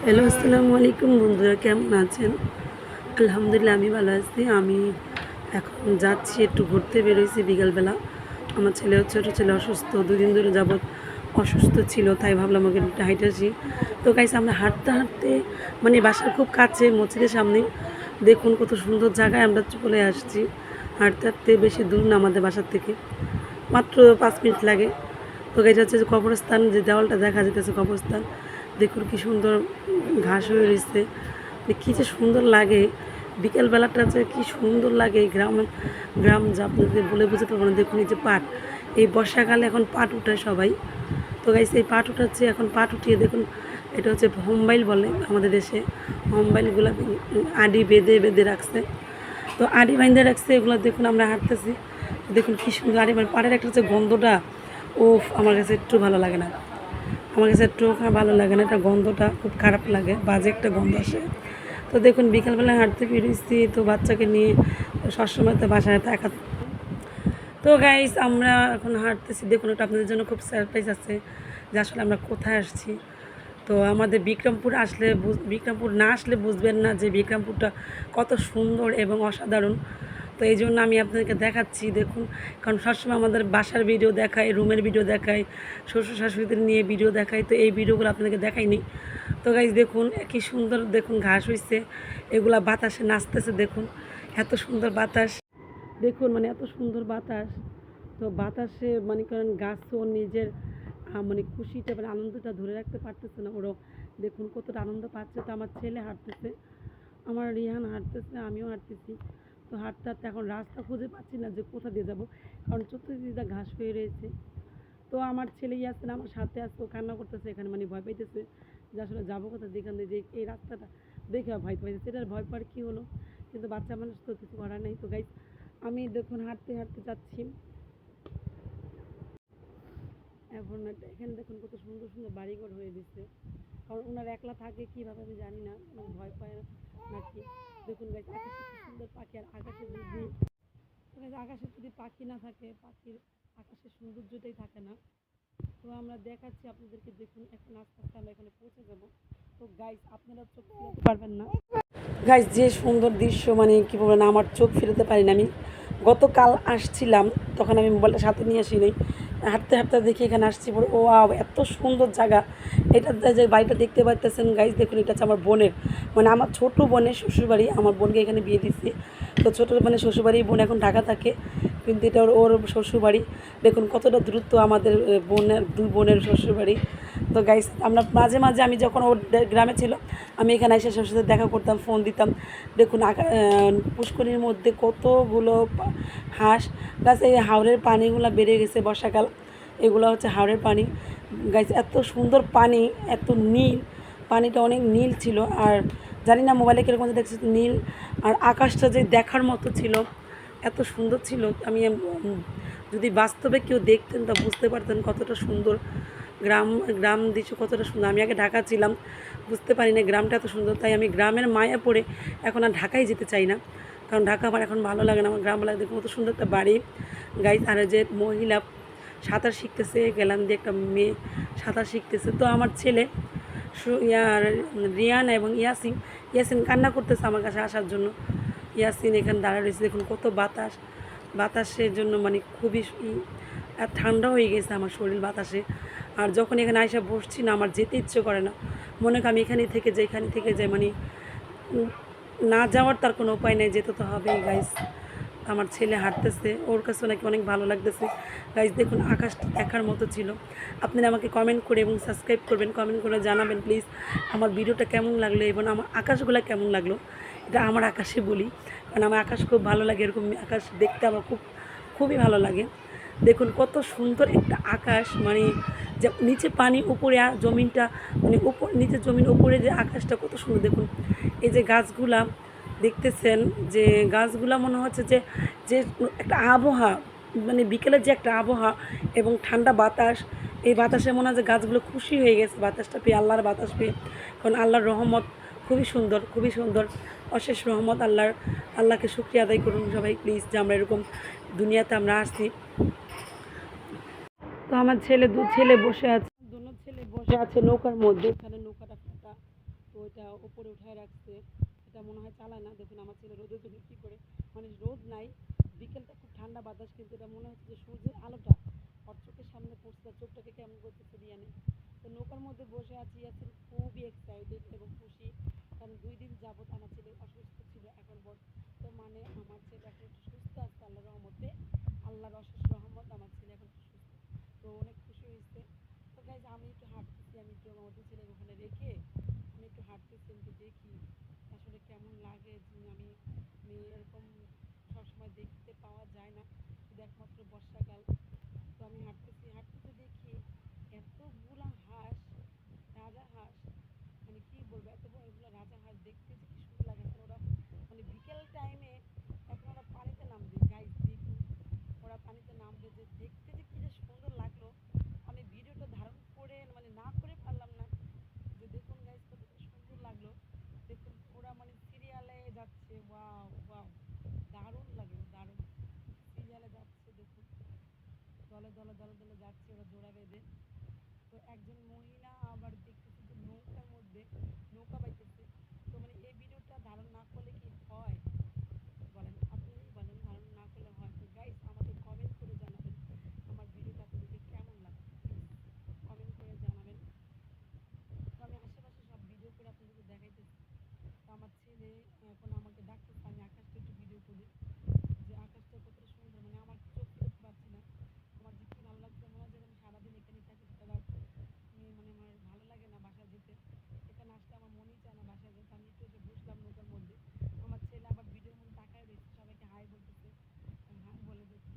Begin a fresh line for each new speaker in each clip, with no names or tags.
Hello, আসসালামু আলাইকুম বন্ধুরা, কেমন আছেন? আলহামদুলিল্লাহ আমি ভালো আছি। আমি এখন যাচ্ছি, একটু ঘুরতে বেরোইছি বিকালবেলা। আমার ছোটো ছেলে অসুস্থ, 2 দিন ধরে যাবৎ অসুস্থ ছিল, তাই ভাবলাম ওকে একটু হাঁটে আসি। তো গাইস, আমরা হাঁটতে হাঁটতে মানে বাসার খুব কাছে, মসজিদের সামনে, দেখুন কত সুন্দর জায়গায় আমরা চলে আসছি। হাঁটতে হাঁটতে বেশি দূর না আমাদের বাসার থেকে, মাত্র 5 মিনিট লাগে। তো এটা হচ্ছে যে কবরস্থান, যে দেওয়ালটা দেখা যেতেছে কবরস্থান। দেখুন কি সুন্দর ঘাস হয়ে রয়েছে, কী যে সুন্দর লাগে। বিকেলবেলাটা যে কী সুন্দর লাগে গ্রাম গ্রাম যা আপনাদের বলে বুঝতে পারবো না। দেখুন এই যে পাট, এই বর্ষাকালে এখন পাট উঠায় সবাই। তো গাইস, এই পাট উঠাচ্ছে, এখন পাট উঠিয়ে দেখুন, এটা হচ্ছে হোমবাইল বলে আমাদের দেশে। হোমবাইলগুলো আডি বেঁধে বেঁধে রাখছে। তো আডি বাইন্ধে রাখছে এগুলো, দেখুন আমরা হাঁটতেছি, দেখুন কী সুন্দর আডি। মানে পাড়ের একটা হচ্ছে গন্ধটা, ও আমার কাছে একটু ভালো লাগে না। আমার কাছে একটু ভালো লাগে না, এটা গন্ধটা খুব খারাপ লাগে, বাজে একটা গন্ধ আসে। তো দেখুন বিকালবেলা হাঁটতে বেরিয়েছি, তো বাচ্চাকে নিয়ে সবসময় তো বাসায় থাকা। তো গাইস, আমরা এখন হাঁটতেছি, দেখুন এটা আপনাদের জন্য খুব সারপ্রাইজ আছে যে আসলে আমরা কোথায় আসছি। তো আমাদের বিক্রমপুর আসলে, বিক্রমপুর না আসলে বুঝবেন না যে বিক্রমপুরটা কত সুন্দর এবং অসাধারণ। তো এই জন্য আমি আপনাদেরকে দেখাচ্ছি, দেখুন। কারণ সবসময় আমাদের বাসার ভিডিও দেখায়, রুমের ভিডিও দেখায়, শ্বশুর শাশুড়িদের নিয়ে ভিডিও দেখায়, তো এই ভিডিওগুলো আপনাদেরকে দেখাইনি। তো গাইস দেখুন কি সুন্দর, দেখুন ঘাস হয়েছে, এগুলা বাতাসে নাচতেছে, দেখুন এত সুন্দর বাতাস। দেখুন মানে এত সুন্দর বাতাস। তো বাতাসে মানে করেন গাছ ওর নিজের মানে খুশিটা, মানে আনন্দটা ধরে রাখতে পারতেছে না। ওরও দেখুন কতটা আনন্দ পাচ্ছে। তো আমার ছেলে হাঁটতেছে, আমার রিহান হাঁটতেছে, আমিও হাঁটতেছি। তো হাঁটতে হাঁটতে এখন রাস্তা খুঁজে পাচ্ছি না যে কোথা দিয়ে যাব, কারণ চতুর্দিকে ঘাস হয়ে রয়েছে। তো আমার ছেলেই আসছে না, আমার সাথে আসছে, ও কান্না করতেছে এখানে, মানে ভয় পাইতেছে যে আসলে যাবো কোথা দিয়ে, এখান দিয়ে যে এই রাস্তাটা দেখে ভয় পাইতেছে। এটার ভয় পাওয়ার কী হলো, কিন্তু বাচ্চা মানুষ তো কিছু করার নেই। তো গাইস, আমি দেখুন হাঁটতে হাঁটতে যাচ্ছি এখন। এখানে দেখুন কত সুন্দর সুন্দর বাড়িঘর হয়ে দিচ্ছে, কারণ ওনার একলা থাকে কীভাবে আমি জানি না, ভয় পায় নাকি। দেখুন গাইস, আকাশে কি সুন্দর পাখি, আর আকাশে যদি আকাশে যদি পাখি না থাকে, পাখির আকাশের সৌন্দর্যটাই থাকে না। তো আমরা দেখাচ্ছি আপনাদেরকে, দেখুন এখন আস্তে আস্তে আমরা এখানে পৌঁছে যাব। তো গাইস, আপনারা চোখ ফেরাতে পারবেন না। গাইস, যে সুন্দর দৃশ্য, মানে কী বলবো না, আমার চোখ ফেরাতে পারি না আমি। গতকাল আসছিলাম, তখন আমি মোবাইলটা সাথে নিয়ে আসি নাই, হাঁটতে হাঁটতে দেখি এখানে আসছি, বলে ও এত সুন্দর জায়গা। এটা যে বাড়িটা দেখতে পাইতেছেন গাইস, দেখুন এটা হচ্ছে আমার বোনের, মানে আমার ছোটো বোনের শ্বশুরবাড়ি। আমার বোনকে এখানে বিয়ে দিচ্ছি। তো ছোটো বোনের শ্বশুরবাড়ি, বোন এখন ঢাকা থাকে, কিন্তু এটা ওর শ্বশুরবাড়ি। দেখুন কতটা দূরত্ব আমাদের বোনের, দুই বোনের শ্বশুরবাড়ি। তো গাইস, আমরা মাঝে মাঝে, আমি যখন ওর গ্রামে ছিল, আমি এখানে এসে সবার সাথে দেখা করতাম, ফোন দিতাম। দেখুন পুষ্করিণীর মধ্যে কতগুলো হাঁস গাছ। এই হাওরের পানিগুলো বেড়ে গেছে বর্ষাকাল, এগুলো হচ্ছে হাওরের পানি। গাইস, এত সুন্দর পানি, এত নীল, পানিটা অনেক নীল ছিল। আর জানি না মোবাইলে কীরকম দেখছি নীল, আর আকাশটা যে দেখার মতো ছিল, এত সুন্দর ছিল। আমি যদি বাস্তবে কেউ দেখতেন তা বুঝতে পারতেন কতটা সুন্দর গ্রাম, গ্রাম দৃশ্য কতটা সুন্দর। আমি আগে ঢাকা ছিলাম, বুঝতে পারি না গ্রামটা এত সুন্দর, তাই আমি গ্রামের মায়া পড়ে এখন আর ঢাকায় যেতে চাই না, কারণ ঢাকা আমার এখন ভালো লাগে না, আমার গ্রাম ভালো লাগে। দেখুন কত সুন্দর একটা বাড়ি গাইস। আর যে মহিলা সাঁতার শিখতেছে, গেলাম দিয়ে একটা মেয়ে সাঁতার শিখতেছে। তো আমার ছেলে রিয়ান এবং ইয়াসিন, ইয়াসিন কান্না করতেছে আমার কাছে আসার জন্য। ইয়াসিন এখানে দাঁড়া রয়েছে, দেখুন কত বাতাস, বাতাসের জন্য মানে খুবই ঠান্ডা হয়ে গেছে আমার শরীর বাতাসে। আর যখন এখানে আইসা বসছি না, আমার যেতে ইচ্ছে করে না, মনে হয় আমি এখানেই থেকে যাই, এখানে থেকে যাই, মানে না যাওয়ার তার কোনো উপায় নেই, যেতে তো হবেই গাইস। আমার ছেলে হাঁটতেছে, ওর কাছে নাকি অনেক ভালো লাগতেছে। গাইস দেখুন আকাশটা দেখার মতো ছিল। আপনারা আমাকে কমেন্ট করে এবং সাবস্ক্রাইব করবেন, কমেন্ট করে জানাবেন প্লিজ আমার ভিডিওটা কেমন লাগলো এবং আমার আকাশগুলো কেমন লাগলো। এটা আমার আকাশে বলি, কারণ আমার আকাশ খুব ভালো লাগে, এরকম আকাশ দেখতে আমার খুবই ভালো লাগে। দেখুন কত সুন্দর একটা আকাশ, মানে যে নিচে পানি, উপরে জমিনটা, মানে উপর নিচে জমিন, উপরে যে আকাশটা কত সুন্দর। দেখুন এই যে গাছগুলা দেখতেছেন, যে গাছগুলা মনে হচ্ছে যে যে একটা আবহাওয়া, মানে বিকেলের যে একটা আবহাওয়া এবং ঠান্ডা বাতাস, এই বাতাসে মনে হয় যে গাছগুলো খুশি হয়ে গেছে বাতাসটা পেয়ে, আল্লাহর বাতাস পেয়ে। কারণ আল্লাহর রহমত খুবই সুন্দর, খুবই সুন্দর, অশেষ রহমত আল্লাহর। আল্লাহকে শুকরিয়া আদায় করুন সবাই প্লিজ, যে আমরা এরকম দুনিয়াতে আমরা আসছি। তো আমার ছেলে, দু ছেলে বসে আছে, দুনো ছেলে বসে আছে নৌকার মধ্যে, এখানে নৌকাটা ফাঁকা। তো ওইটা ওপরে উঠায় রাখছে, এটা মনে হয় চালায় না। দেখুন আমার ছেলে রোদের জন্য কী করে, মানে রোদ নাই, বিকেলটা খুব ঠান্ডা বাতাস, কিন্তু এটা মনে হচ্ছে যে সূর্যের আলোটা ওর চোখের সামনে পড়ছে, চোখটাকে কেমন করতেছে রিয়ানে। তো নৌকার মধ্যে বসে আছি, ইয়াসিন খুবই এক্সাইটেড এবং খুশি, কারণ 2 দিন যাবত আমার ছেলে অসুস্থ ছিল। এখন বর্তমানে আমার ছেলে এখন একটু সুস্থ আছে আল্লাহর রহমতে, আল্লাহর অশেষ রহমত, আমার ছেলে এখন একটু সুস্থ। তো অনেক খুশি হয়েছে। তো গাইজ আমি একটু হাঁটতেছি, আমি একটু আমার ছেলেকে ওখানে রেখে আমি একটু হাঁটতেছি, একটু দেখি আসলে কেমন লাগে যে আমি এরকম সবসময় দেখতে পাওয়া যায় না, শুধু একমাত্র বর্ষাকাল। তো আমি হাঁটতেছি, হাঁটতেছি দেখি এতগুলা হাঁস, রাজা হাঁস, মানে কি বলবো, এত বড় এগুলো রাজা হাঁস দেখতে যে কি সুন্দর লাগে। এখন ওরা মানে বিকেল টাইমে এখন ওরা পানিতে নামবে, গাইজ দেখুন ওরা পানিতে নামবে, যে দেখতে যে কি যে সুন্দর লাগলো। আমি ভিডিওটা ধারণ করে মানে না করে পারলাম না, যে দেখুন গাইজ কতটা সুন্দর লাগলো। দেখুন ওরা মানে সিরিয়ালে যাচ্ছে, ওয়াও ওয়াও, দারুণ লাগলো, দারুণ সিরিয়ালে যাচ্ছে। দেখুন দলে দলে দলে দলে যাচ্ছে ওরা জোড়া বেঁধে। তো একজন মহিলা আবার দেখতেছি যে নৌকার মধ্যে নৌকা বাইতেছে। তো মানে এই ভিডিওটা ধারণ না করলে কি হয় বলেন, আপনি বলেন, ধারণ না করলে হয়? তো গাইস আমাকে কমেন্ট করে জানাবেন আমার ভিডিওটা আপনাদেরকে কেমন লাগে, কমেন্ট করে জানাবেন। তো আমি আশেপাশে সব ভিডিও করে আপনাদেরকে দেখাইতেছি। তো আমার ছেলে এখন আমাকে ডাকতেছে, আমি আকাশটা একটু ভিডিও করি, যে আকাশটা কতটা সুন্দর, মানে আমার চোখ ফেরতে পারছি না। আমার যে কি ভালো লাগছে, মনে হয় যেন আমি সারাদিন এখানেই থাকি, সারা মানে আমার ভালো লাগে না বাসায় যেতে, এখানে আসলে আমার মনেই চায় না বাসায় যেতে। আমি একটু এসে বসলাম নৌকার মধ্যে, আমার ছেলে আবার ভিডিওর মধ্যে তাকায় রয়েছে, সবাইকে হাই বলতেছে, হাই বলে দেখি।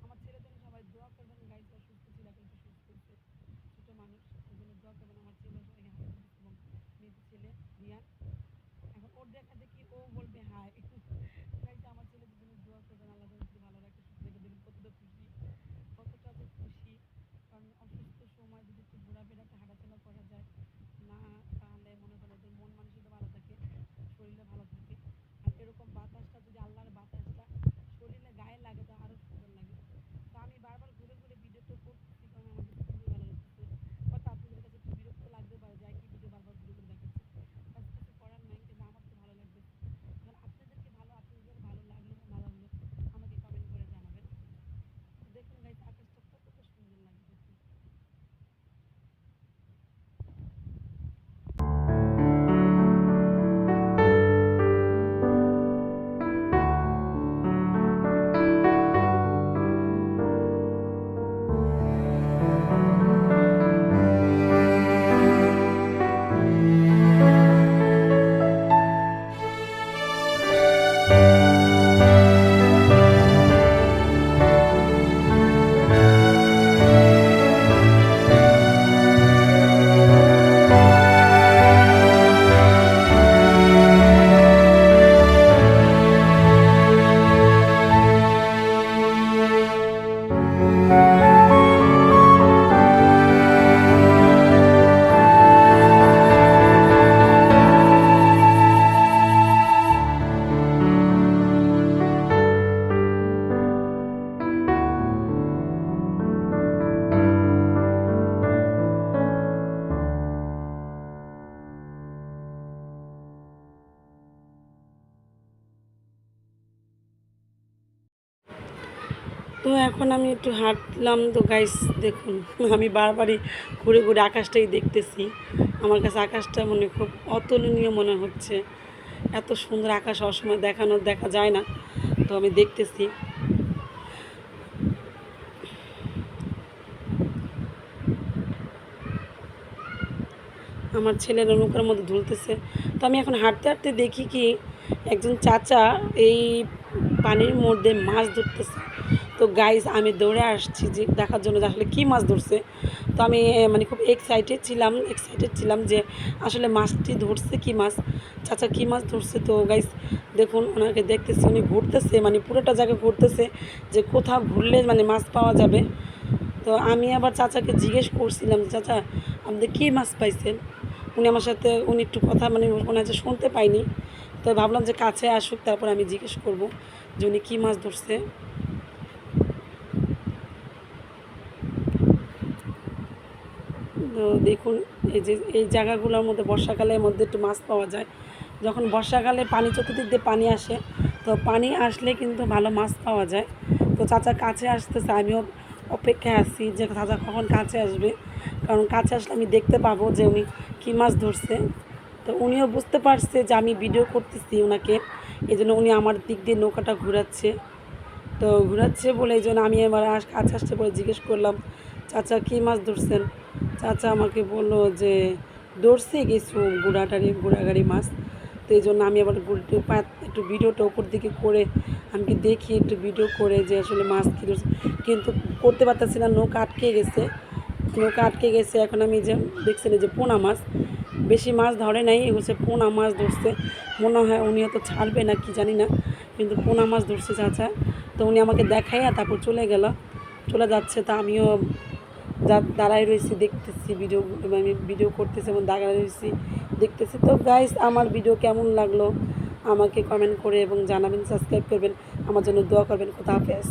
আমার ছেলের জন্য সবাই দোয়া করবেন গাইজ, অসুস্থ ছিল এখন একটু সুস্থ হচ্ছে, ছোটো মানুষ, ওই জন্য দোয়া করবেন। আমার ছেলে সবাইকে হাই বলতেছে এবং মেয়ের ছেলে রিয়ান, এখন ওর দেখা দেখি ও বলবে হাই। গাইজ আমার ছেলের জন্য দোয়া করবেন, আল্লাহ যেন একটু ভালো রাখে, সুস্থ রেখে। দেখুন কতটা খুশি, কতটা যে খুশি, কারণ অসুস্থ সময় যদি একটু ঘোরাফেরা একটা হাঁটাচলা করা যায় না, তাহলে মনে করেন ওদের মন মানসিকতা ভালো থাকে, শরীরে ভালো থাকে। আর এরকম বাতাসটা যদি আল্লাহর বাতাসটা শরীরে গায়ে লাগে তো আরও সুন্দর লাগে। তো আমি বারবার ঘুরে ঘুরে ভিডিওটা করতেছি, কারণ আমার কাছে খুবই ভালো লাগতেছে। হয়তো আপনাদের কাছে একটু বিরক্ত লাগতে পারে যে একই ভিডিও বারবার ঘুরে ঘুরে দেখাচ্ছে, কাজ কিছু করার নাই, কিন্তু আমার তো ভালো লাগতেছে। কারণ আপনাদেরকে আপনাদের ভালো লাগলো না লাগলো আমাকে কমেন্ট করে জানাবেন। তো দেখুন গাইস আকাশটা কতটা সুন্দর লাগে দেখুন। তো এখন আমি একটু হাঁটলাম, তো গাইস দেখুন আমি বারবারই ঘুরে ঘুরে আকাশটাই দেখতেছি। আমার কাছে আকাশটা মনে খুব অতুলনীয় মনে হচ্ছে, এত সুন্দর আকাশ সবসময় দেখা যায় না, তো আমি দেখতেছি। আমার ছেলেরা নৌকার মধ্যে ধুলতেছে। তো আমি এখন হাঁটতে হাঁটতে দেখি কি একজন চাচা এই পানির মধ্যে মাছ ধরতেছে। তো গাইস আমি দৌড়ে আসছি যে দেখার জন্য যে আসলে কী মাছ ধরছে। তো আমি মানে খুব এক্সাইটেড ছিলাম যে আসলে মাছটি ধরছে কী মাছ, চাচা কী মাছ ধরছে। তো গাইস দেখুন ওনাকে দেখতেছি, উনি ঘুরতেছে, মানে পুরোটা জায়গা ঘুরতেছে যে কোথাও ঘুরলে মানে মাছ পাওয়া যাবে। তো আমি আবার চাচাকে জিজ্ঞেস করছিলাম, চাচা আপনি কী মাছ পাইছেন? উনি আমার সাথে একটু কথা মানে মনে হচ্ছে শুনতে পাইনি। তো ভাবলাম যে কাছে আসুক, তারপর আমি জিজ্ঞেস করব যে উনি কী মাছ ধরছে। তো দেখুন এই জায়গাগুলোর মধ্যে বর্ষাকালের মধ্যে একটু মাছ পাওয়া যায়। যখন বর্ষাকালে পানি চতুর্দিক দিয়ে পানি আসে, তো পানি আসলে কিন্তু ভালো মাছ পাওয়া যায়। তো চাচা কাছে আসতেছে, আমিও অপেক্ষায় আছি যে চাচা কখন কাছে আসবে, কারণ কাছে আসলে আমি দেখতে পাবো যে উনি কী মাছ ধরছে। তো উনিও বুঝতে পারছে যে আমি ভিডিও করতেছি ওনাকে, এই জন্য উনি আমার দিক দিয়ে নৌকাটা ঘোরাচ্ছে। তো ঘোরাচ্ছে বলে এই জন্য আমি এবার কাছে আসতে পরে জিজ্ঞেস করলাম, চাচা কী মাছ ধরছেন? চাচা আমাকে বললো যে ধরছে কিছু গুড়াগাড়ি মাছ। তো এই জন্য আমি আবার একটু ভিডিওটা ওপর দিকে করে আমি দেখি একটু ভিডিও করে যে আসলে মাছ কী ধরছে, কিন্তু করতে পারতেছি না, নৌকা আটকে গেছে। এখন আমি যে দেখছেন যে পোনা মাছ, বেশি মাছ ধরে নাই, হচ্ছে পোনা মাছ ধরছে। মনে হয় উনি হয়তো ছাড়বে না কি জানি না, কিন্তু পোনা মাছ ধরছে চাচা। তো উনি আমাকে দেখাইয়া তারপর চলে যাচ্ছে। তা আমিও দাঁড়ায় রয়েছি, দেখতেছি আমি ভিডিও করতেছি এবং দাঁড়ায় রয়েছি দেখতেছি। তো গাইস, আমার ভিডিও কেমন লাগলো আমাকে কমেন্ট করে এবং জানাবেন, সাবস্ক্রাইব করবেন, আমার জন্য দোয়া করবেন। খোদা হাফেজ।